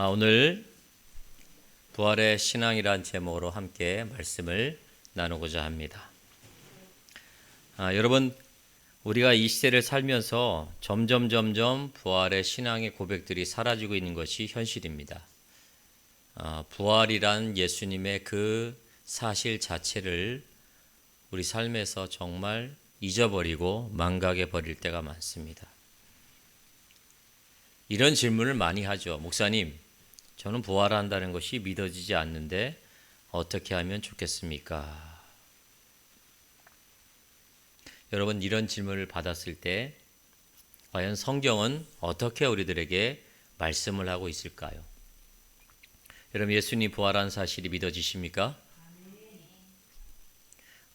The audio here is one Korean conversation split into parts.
오늘 부활의 신앙이란 제목으로 함께 말씀을 나누고자 합니다. 여러분, 우리가 이 시대를 살면서 점점 부활의 신앙의 고백들이 사라지고 있는 것이 현실입니다. 부활이란 예수님의 그 사실 자체를 우리 삶에서 정말 잊어버리고 망각해 버릴 때가 많습니다. 이런 질문을 많이 하죠. 목사님, 저는 부활한다는 것이 믿어지지 않는데 어떻게 하면 좋겠습니까? 여러분, 이런 질문을 받았을 때 과연 성경은 어떻게 우리들에게 말씀을 하고 있을까요? 여러분, 예수님이 부활한 사실이 믿어지십니까?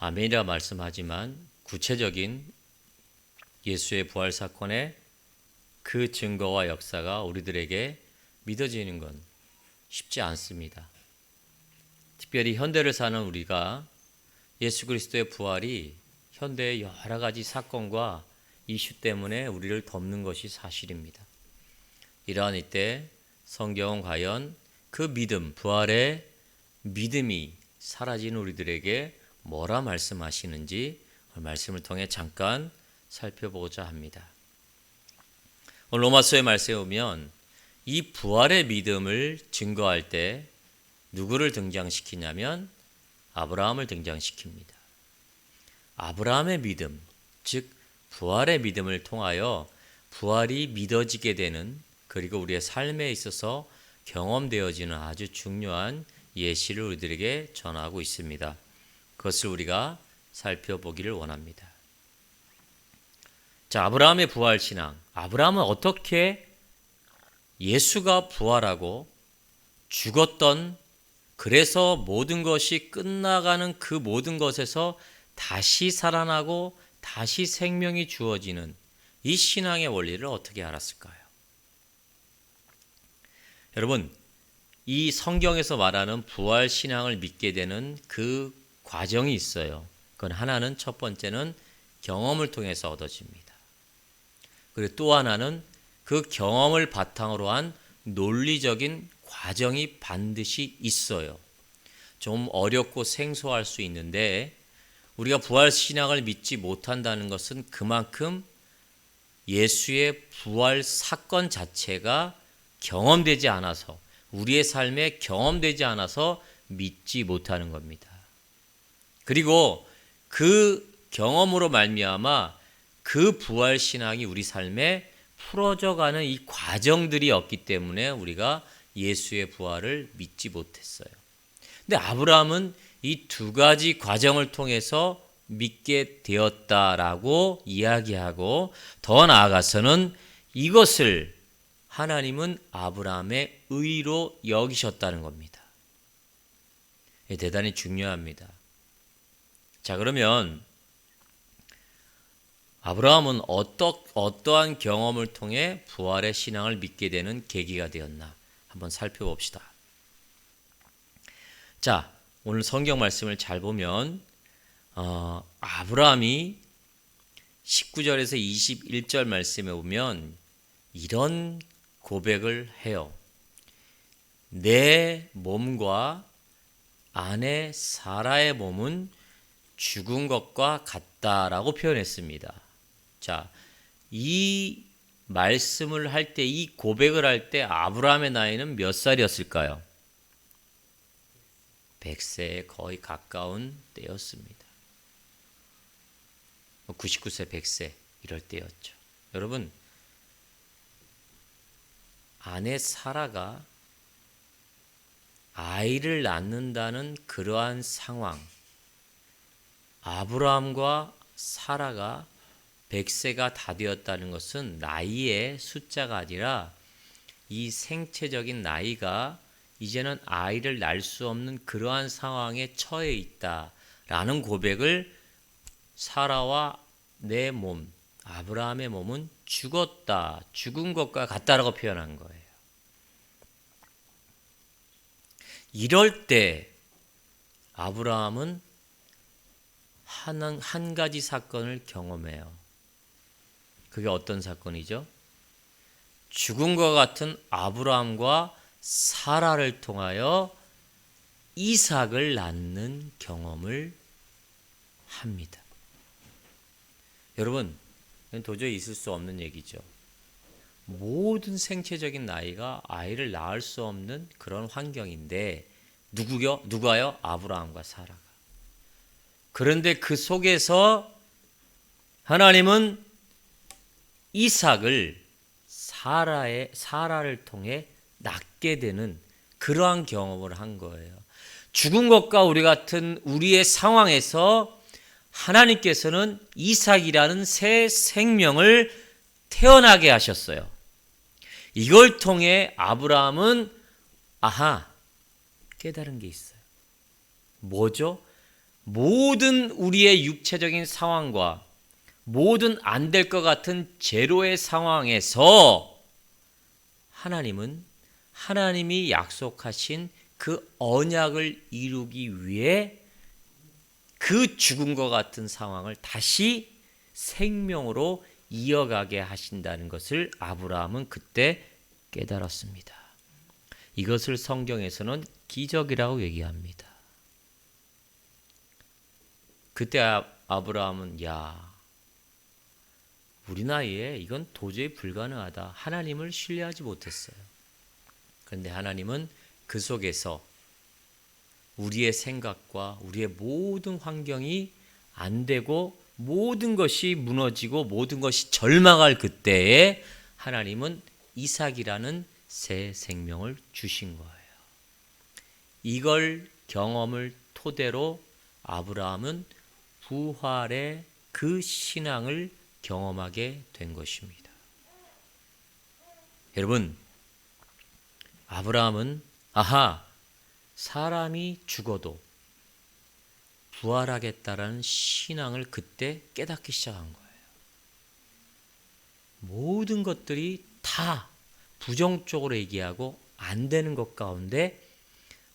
아멘이라 말씀하지만 구체적인 예수의 부활 사건의 그 증거와 역사가 우리들에게 믿어지는 건 쉽지 않습니다. 특별히 현대를 사는 우리가 예수 그리스도의 부활이 현대의 여러 가지 사건과 이슈 때문에 우리를 덮는 것이 사실입니다. 이러한 이때 성경은 과연 그 믿음, 부활의 믿음이 사라진 우리들에게 뭐라 말씀하시는지 말씀을 통해 잠깐 살펴보고자 합니다. 오늘 로마서의 말씀에 보면 이 부활의 믿음을 증거할 때 누구를 등장시키냐면 아브라함을 등장시킵니다. 아브라함의 믿음, 즉 부활의 믿음을 통하여 부활이 믿어지게 되는, 그리고 우리의 삶에 있어서 경험되어지는 아주 중요한 예시를 우리들에게 전하고 있습니다. 그것을 우리가 살펴보기를 원합니다. 자, 아브라함의 부활 신앙. 아브라함은 어떻게 예수가 부활하고 죽었던, 그래서 모든 것이 끝나가는 그 모든 것에서 다시 살아나고 다시 생명이 주어지는 이 신앙의 원리를 어떻게 알았을까요? 여러분, 이 성경에서 말하는 부활 신앙을 믿게 되는 그 과정이 있어요. 그건 하나는, 첫 번째는 경험을 통해서 얻어집니다. 그리고 또 하나는 그 경험을 바탕으로 한 논리적인 과정이 반드시 있어요. 좀 어렵고 생소할 수 있는데 우리가 부활 신앙을 믿지 못한다는 것은 그만큼 예수의 부활 사건 자체가 경험되지 않아서, 우리의 삶에 경험되지 않아서 믿지 못하는 겁니다. 그리고 그 경험으로 말미암아 그 부활 신앙이 우리 삶에 풀어져가는 이 과정들이 없기 때문에 우리가 예수의 부활을 믿지 못했어요. 근데 아브라함은 이 두 가지 과정을 통해서 믿게 되었다라고 이야기하고, 더 나아가서는 이것을 하나님은 아브라함의 의로 여기셨다는 겁니다. 대단히 중요합니다. 자, 그러면 아브라함은 어떠한 경험을 통해 부활의 신앙을 믿게 되는 계기가 되었나 한번 살펴봅시다. 자, 오늘 성경 말씀을 잘 보면 아브라함이 19절에서 21절 말씀에 보면 이런 고백을 해요. 내 몸과 아내 사라의 몸은 죽은 것과 같다라고 표현했습니다. 자, 이 말씀을 할 때, 이 고백을 할 때 아브라함의 나이는 몇 살이었을까요? 100세에 거의 가까운 때였습니다. 99세, 100세 이럴 때였죠. 여러분, 아내 사라가 아이를 낳는다는 그러한 상황, 아브라함과 사라가 100세가 다 되었다는 것은 나이의 숫자가 아니라 이 생체적인 나이가 이제는 아이를 낳을 수 없는 그러한 상황에 처해 있다라는 고백을, 사라와 내 몸, 아브라함의 몸은 죽었다, 죽은 것과 같다라고 표현한 거예요. 이럴 때 아브라함은 한 가지 사건을 경험해요. 그게 어떤 사건이죠? 죽은 것 같은 아브라함과 사라를 통하여 이삭을 낳는 경험을 합니다. 여러분, 이건 도저히 있을 수 없는 얘기죠. 모든 생체적인 나이가 아이를 낳을 수 없는 그런 환경인데 누가요? 아브라함과 사라가. 그런데 그 속에서 하나님은 이삭을 사라를 통해 낳게 되는 그러한 경험을 한 거예요. 죽은 것과 우리 같은 우리의 상황에서 하나님께서는 이삭이라는 새 생명을 태어나게 하셨어요. 이걸 통해 아브라함은 깨달은 게 있어요. 뭐죠? 모든 우리의 육체적인 상황과 모든 안 될 것 같은 제로의 상황에서 하나님은 하나님이 약속하신 그 언약을 이루기 위해 그 죽은 것 같은 상황을 다시 생명으로 이어가게 하신다는 것을 아브라함은 그때 깨달았습니다. 이것을 성경에서는 기적이라고 얘기합니다. 그때 아브라함은 우리 나이에 이건 도저히 불가능하다. 하나님을 신뢰하지 못했어요. 그런데 하나님은 그 속에서 우리의 생각과 우리의 모든 환경이 안 되고 모든 것이 무너지고 모든 것이 절망할 그때에 하나님은 이삭이라는 새 생명을 주신 거예요. 이걸 경험을 토대로 아브라함은 부활의 그 신앙을 경험하게 된 것입니다. 여러분, 아브라함은 사람이 죽어도 부활하겠다라는 신앙을 그때 깨닫기 시작한 거예요. 모든 것들이 다 부정적으로 얘기하고 안 되는 것 가운데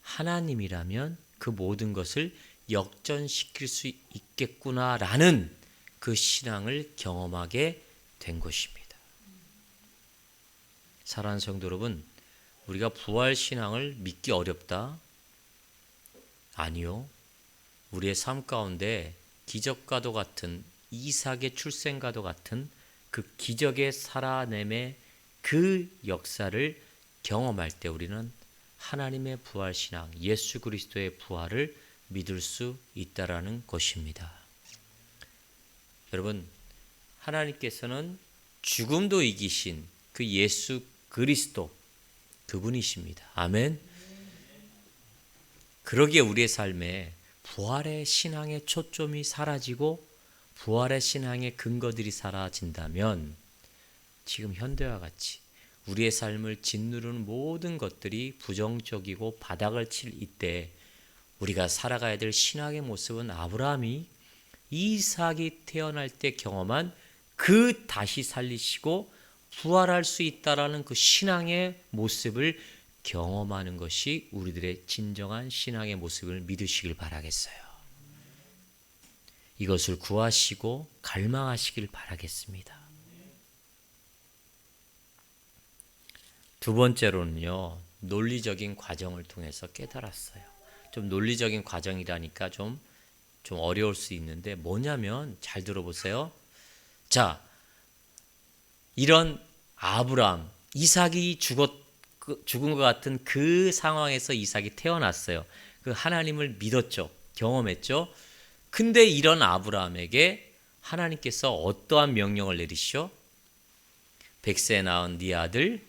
하나님이라면 그 모든 것을 역전시킬 수 있겠구나라는 그 신앙을 경험하게 된 것입니다. 사랑하는 성도 여러분, 우리가 부활 신앙을 믿기 어렵다? 아니요. 우리의 삶 가운데 기적과도 같은 이삭의 출생과도 같은 그 기적의 살아냄의 그 역사를 경험할 때 우리는 하나님의 부활 신앙, 예수 그리스도의 부활을 믿을 수 있다라는 것입니다. 여러분, 하나님께서는 죽음도 이기신 그 예수 그리스도 그분이십니다. 아멘. 그러기에 우리의 삶에 부활의 신앙의 초점이 사라지고 부활의 신앙의 근거들이 사라진다면 지금 현대와 같이 우리의 삶을 짓누르는 모든 것들이 부정적이고 바닥을 칠 이때 우리가 살아가야 될 신앙의 모습은 아브라함이 이삭이 태어날 때 경험한 그 다시 살리시고 부활할 수 있다라는 그 신앙의 모습을 경험하는 것이 우리들의 진정한 신앙의 모습을 믿으시길 바라겠어요. 이것을 구하시고 갈망하시길 바라겠습니다. 두 번째로는요, 논리적인 과정을 통해서 깨달았어요. 좀 논리적인 과정이라니까 좀 어려울 수 있는데 뭐냐면 잘 들어보세요. 자, 이런 아브라함, 이삭이 죽은 것 같은 그 상황에서 이삭이 태어났어요. 그 하나님을 믿었죠. 경험했죠. 근데 이런 아브라함에게 하나님께서 어떠한 명령을 내리시죠? 100세에 낳은 네 아들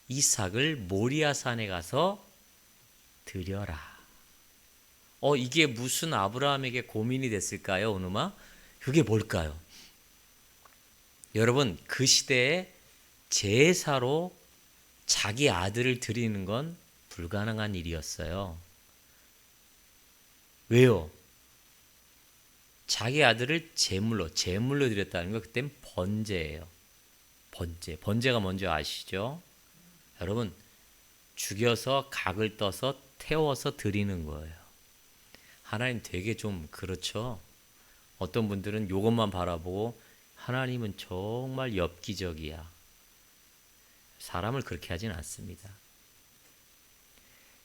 이삭을 모리아산에 가서 드려라. 이게 무슨 아브라함에게 고민이 됐을까요, 오누마? 그게 뭘까요? 여러분, 그 시대에 제사로 자기 아들을 드리는 건 불가능한 일이었어요. 왜요? 자기 아들을 제물로 드렸다는 거 그땐 번제예요. 번제가 뭔지 아시죠? 여러분, 죽여서 각을 떠서 태워서 드리는 거예요. 하나님 되게 좀 그렇죠? 어떤 분들은 이것만 바라보고 하나님은 정말 엽기적이야. 사람을 그렇게 하진 않습니다.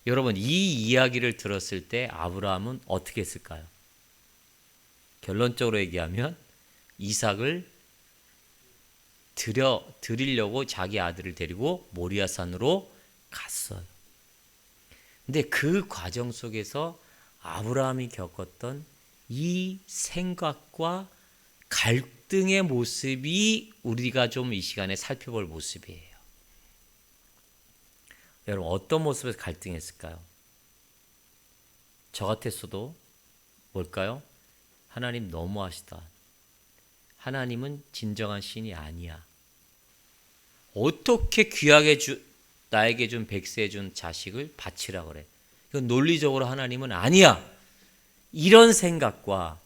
여러분, 이 이야기를 들었을 때 아브라함은 어떻게 했을까요? 결론적으로 얘기하면 이삭을 드리려고 자기 아들을 데리고 모리아산으로 갔어요. 근데 그 과정 속에서 아브라함이 겪었던 이 생각과 갈등의 모습이 우리가 좀 이 시간에 살펴볼 모습이에요. 여러분, 어떤 모습에서 갈등했을까요? 저 같았어도 뭘까요? 하나님 너무하시다. 하나님은 진정한 신이 아니야. 어떻게 귀하게 나에게 준 백세 준 자식을 바치라 그래. 이건 논리적으로 하나님은 아니야. 이런 생각과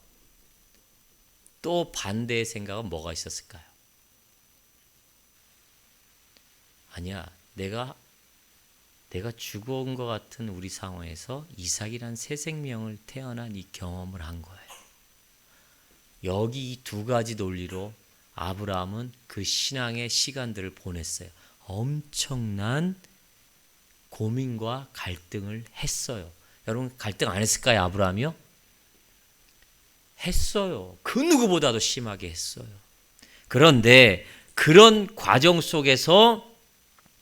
또 반대의 생각은 뭐가 있었을까요? 아니야. 내가 죽어온 것 같은 우리 상황에서 이삭이란 새 생명을 태어난 이 경험을 한 거예요. 여기 이 두 가지 논리로 아브라함은 그 신앙의 시간들을 보냈어요. 엄청난 고민과 갈등을 했어요. 여러분, 갈등 안 했을까요, 아브라함이요? 했어요. 그 누구보다도 심하게 했어요. 그런데 그런 과정 속에서,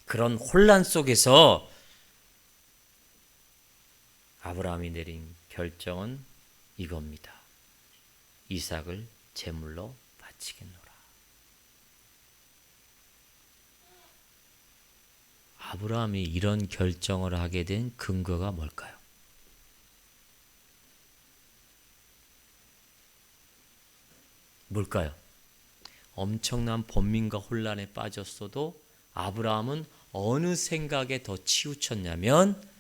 그런 혼란 속에서 아브라함이 내린 결정은 이겁니다. 이삭을 제물로 바치겠노라. 아브라함이 이런 결정을 하게 된 근거가 뭘까요? 뭘까요? 엄청난 번민과 혼란에 빠졌어도 아브라함은 어느 생각에 더 치우쳤냐면,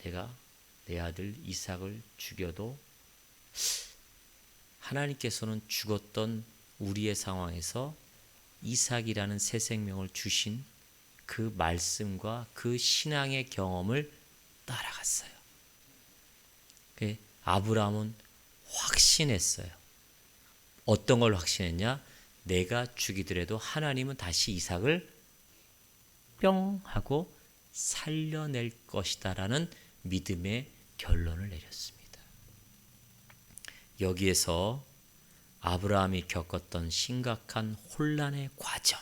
내가 내 아들 이삭을 죽여도 하나님께서는 죽었던 우리의 상황에서 이삭이라는 새 생명을 주신 그 말씀과 그 신앙의 경험을 따라갔어요. 아브라함은 확신했어요. 어떤 걸 확신했냐? 내가 죽이더라도 하나님은 다시 이삭을 뿅 하고 살려낼 것이다라는 믿음의 결론을 내렸습니다. 여기에서 아브라함이 겪었던 심각한 혼란의 과정,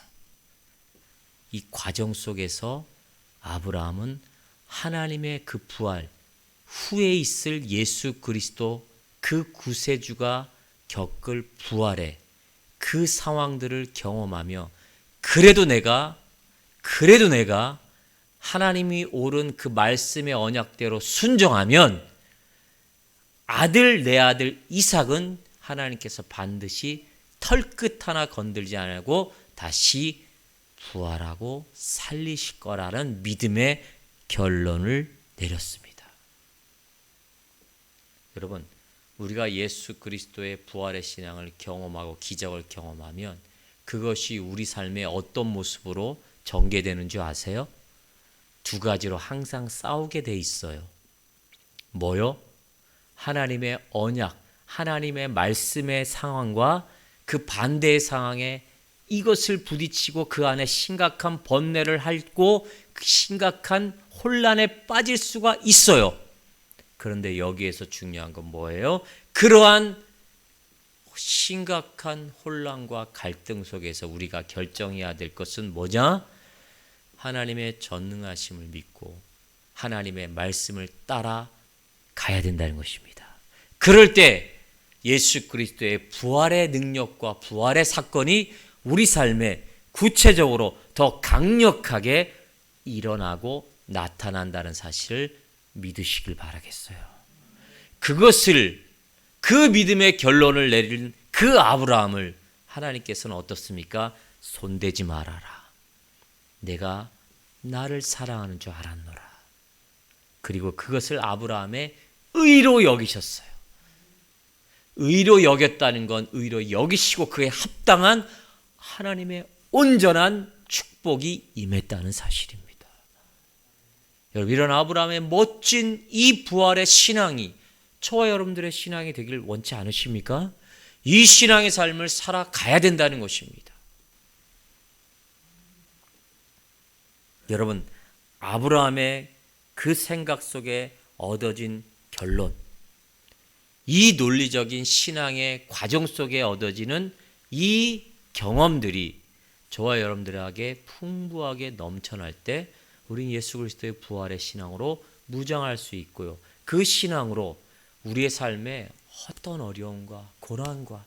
이 과정 속에서 아브라함은 하나님의 그 부활, 후에 있을 예수 그리스도 그 구세주가 겪을 부활의 그 상황들을 경험하며 그래도 내가 하나님이 오른 그 말씀의 언약대로 순종하면 내 아들 이삭은 하나님께서 반드시 털끝 하나 건들지 않고 다시 부활하고 살리실 거라는 믿음의 결론을 내렸습니다. 여러분, 우리가 예수 그리스도의 부활의 신앙을 경험하고 기적을 경험하면 그것이 우리 삶의 어떤 모습으로 전개되는 줄 아세요? 두 가지로 항상 싸우게 돼 있어요. 뭐요? 하나님의 언약, 하나님의 말씀의 상황과 그 반대의 상황에 이것을 부딪히고 그 안에 심각한 번뇌를 앓고 심각한 혼란에 빠질 수가 있어요. 그런데 여기에서 중요한 건 뭐예요? 그러한 심각한 혼란과 갈등 속에서 우리가 결정해야 될 것은 뭐냐? 하나님의 전능하심을 믿고 하나님의 말씀을 따라 가야 된다는 것입니다. 그럴 때 예수 그리스도의 부활의 능력과 부활의 사건이 우리 삶에 구체적으로 더 강력하게 일어나고 나타난다는 사실을 믿으시길 바라겠어요. 그 믿음의 결론을 내린 그 아브라함을 하나님께서는 어떻습니까? 손대지 말아라. 내가 나를 사랑하는 줄 알았노라. 그리고 그것을 아브라함의 의로 여기셨어요. 의로 여겼다는 건 의로 여기시고 그에 합당한 하나님의 온전한 축복이 임했다는 사실입니다. 여러분, 이런 아브라함의 멋진 이 부활의 신앙이 저와 여러분들의 신앙이 되길 원치 않으십니까? 이 신앙의 삶을 살아가야 된다는 것입니다. 여러분, 아브라함의 그 생각 속에 얻어진 결론, 이 논리적인 신앙의 과정 속에 얻어지는 이 경험들이 저와 여러분들에게 풍부하게 넘쳐날 때 우리는 예수 그리스도의 부활의 신앙으로 무장할 수 있고요. 그 신앙으로 우리의 삶에 어떤 어려움과 고난과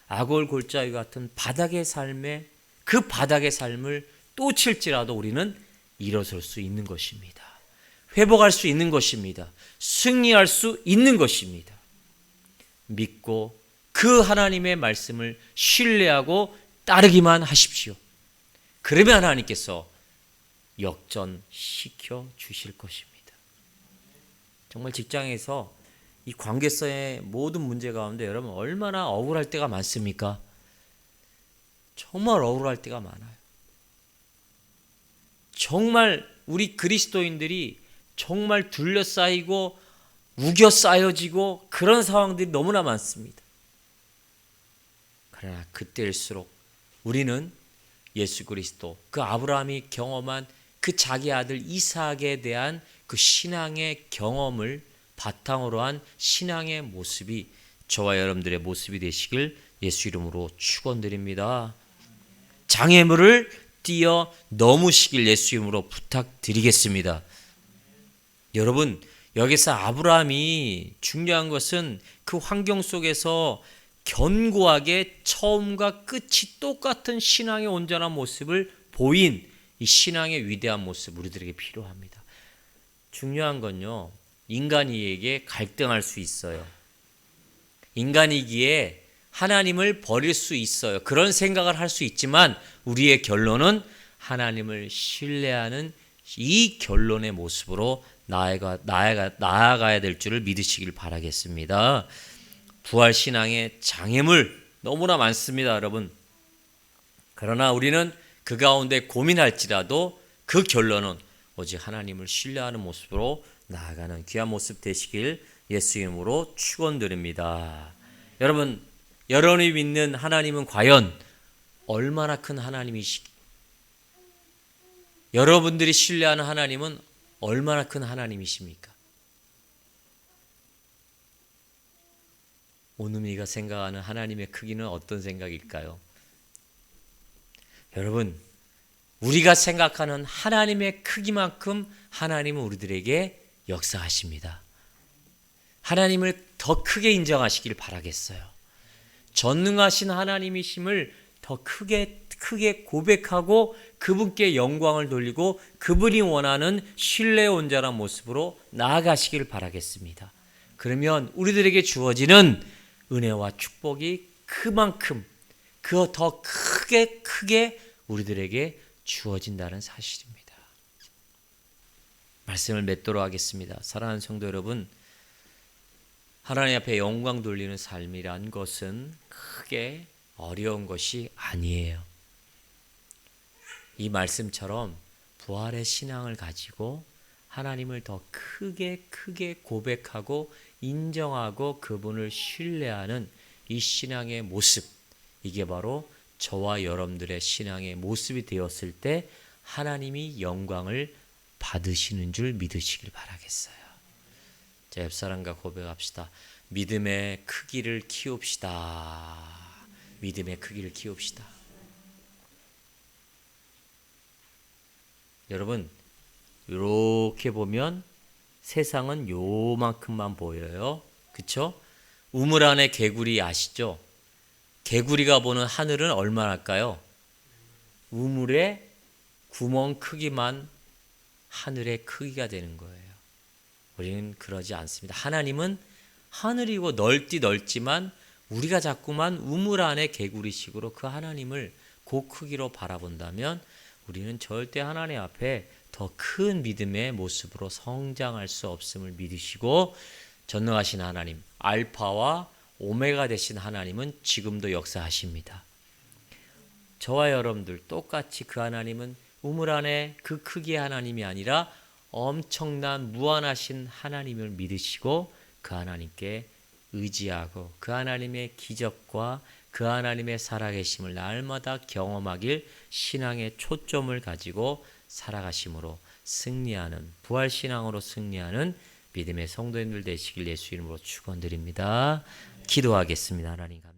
악월골짜기 같은 바닥의 삶에 그 바닥의 삶을 또 칠지라도 우리는 일어설 수 있는 것입니다. 회복할 수 있는 것입니다. 승리할 수 있는 것입니다. 믿고 그 하나님의 말씀을 신뢰하고 따르기만 하십시오. 그러면 하나님께서 역전시켜 주실 것입니다. 정말 직장에서 이 관계성의 모든 문제 가운데 여러분 얼마나 억울할 때가 많습니까? 정말 억울할 때가 많아요. 정말 우리 그리스도인들이 정말 둘러싸이고 우겨 쌓여지고 그런 상황들이 너무나 많습니다. 그러나 그때일수록 우리는 예수 그리스도, 그 아브라함이 경험한 그 자기 아들 이삭에 대한 그 신앙의 경험을 바탕으로 한 신앙의 모습이 저와 여러분들의 모습이 되시길 예수 이름으로 축원드립니다. 장애물을 뛰어 넘으시길 예수 이름으로 부탁드리겠습니다. 여러분, 여기서 아브라함이 중요한 것은 그 환경 속에서 견고하게 처음과 끝이 똑같은 신앙의 온전한 모습을 보인 이 신앙의 위대한 모습 우리들에게 필요합니다. 중요한 건요, 인간이에게 갈등할 수 있어요. 인간이기에 하나님을 버릴 수 있어요. 그런 생각을 할 수 있지만 우리의 결론은 하나님을 신뢰하는 이 결론의 모습으로 나아가야 될 줄을 믿으시길 바라겠습니다. 부활신앙의 장애물 너무나 많습니다, 여러분. 그러나 우리는 그 가운데 고민할지라도 그 결론은 오직 하나님을 신뢰하는 모습으로 나아가는 귀한 모습 되시길 예수 이름으로 축원드립니다. 여러분, 여러분이 믿는 하나님은 과연 얼마나 큰 하나님이시기, 여러분들이 신뢰하는 하나님은 얼마나 큰 하나님이십니까? 오누미가 생각하는 하나님의 크기는 어떤 생각일까요? 여러분, 우리가 생각하는 하나님의 크기만큼 하나님은 우리들에게 역사하십니다. 하나님을 더 크게 인정하시길 바라겠어요. 전능하신 하나님이심을 더 크게 고백하고 그분께 영광을 돌리고 그분이 원하는 신뢰의 온전한 모습으로 나아가시길 바라겠습니다. 그러면 우리들에게 주어지는 은혜와 축복이 그만큼 더 크게 우리들에게 주어진다는 사실입니다. 말씀을 맺도록 하겠습니다. 사랑하는 성도 여러분, 하나님 앞에 영광 돌리는 삶이란 것은 크게 어려운 것이 아니에요. 이 말씀처럼 부활의 신앙을 가지고 하나님을 더 크게 고백하고 인정하고 그분을 신뢰하는 이 신앙의 모습, 이게 바로 저와 여러분들의 신앙의 모습이 되었을 때 하나님이 영광을 받으시는 줄 믿으시길 바라겠어요. 자, 옆사람과 고백합시다. 믿음의 크기를 키웁시다. 믿음의 크기를 키웁시다. 여러분, 이렇게 보면 세상은 요만큼만 보여요. 그쵸? 우물 안에 개구리 아시죠? 개구리가 보는 하늘은 얼마나 할까요? 우물의 구멍 크기만 하늘의 크기가 되는 거예요. 우리는 그러지 않습니다. 하나님은 하늘이고 넓지만 우리가 자꾸만 우물 안에 개구리식으로 그 하나님을 그 크기로 바라본다면 우리는 절대 하나님 앞에 더 큰 믿음의 모습으로 성장할 수 없음을 믿으시고, 전능하신 하나님, 알파와 오메가 되신 하나님은 지금도 역사하십니다. 저와 여러분들 똑같이 그 하나님은 우물 안에 그 크기의 하나님이 아니라 엄청난 무한하신 하나님을 믿으시고 그 하나님께 의지하고 그 하나님의 기적과 그 하나님의 살아계심을 날마다 경험하길 신앙의 초점을 가지고 살아가심으로 승리하는 부활신앙으로 승리하는 믿음의 성도님들 되시길 예수 이름으로 축원드립니다. 기도하겠습니다. 하나님 감사합니다.